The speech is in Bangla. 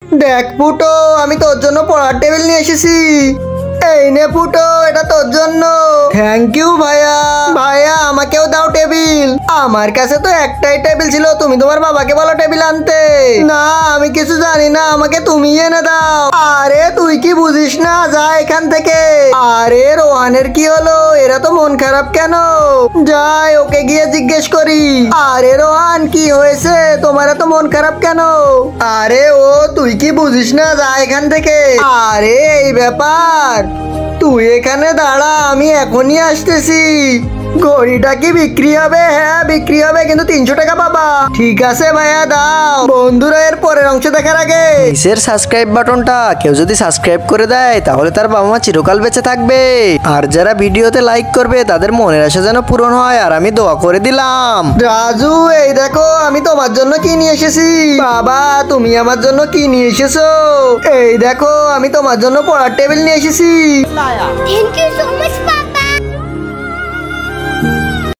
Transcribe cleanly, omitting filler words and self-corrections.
দেখ ফুটো, আমি তোর জন্য পড়ার টেবিল নিয়ে এসেছি। এই নে ফুটো, এটা তোর জন্য। থ্যাংক ইউ ভাইয়া। ভাইয়া আমাকেও দাও টেবিল। আমার কাছে তো একটাই টেবিল ছিল, তুমি তোমার বাবাকে বলো টেবিল আনতে। না আমি কিছু জানি না, আমাকে তুমি এনে দাও। আরে তুই কি বুঝিস না, যা এখান থেকে। আরে রোহানের কি হলো, এরা তো মন খারাপ কেন? যাই ওকে গিয়ে জিজ্ঞেস করি। আরে রোহান কি হয়েছে, তোমার তো মন খারাপ কেন? আরে ও তুই কি বুঝিস না, যা এখান থেকে। আরে এই ব্যাপার, তুই এখানে দাঁড়া, আমি এখনই আসতেছি। ঘড়িটা কি বিক্রি হবে? হ্যাঁ বিক্রি হবে, কিন্তু 300 টাকা পাবা। ঠিক আছে ভাইয়া দাও। বন্ধুরা এর পরের অংশ দেখার আগে নিচের সাবস্ক্রাইব বাটনটা কেউ যদি সাবস্ক্রাইব করে দেয় তাহলে তার বাবা মা চিরকাল বেঁচে থাকবে। আর যারা ভিডিওতে লাইক করবে তাদের মনের আশা যেন পূরণ হয়, আর আমি দোয়া করে দিলাম। রাজু এই দেখো আমি তোমার জন্য কি নিয়ে এসেছি। বাবা তুমি আমার জন্য কি নিয়ে এসেছো? এই দেখো আমি তোমার জন্য পড়ার টেবিল নিয়ে এসেছি। Thank you so much, Papa.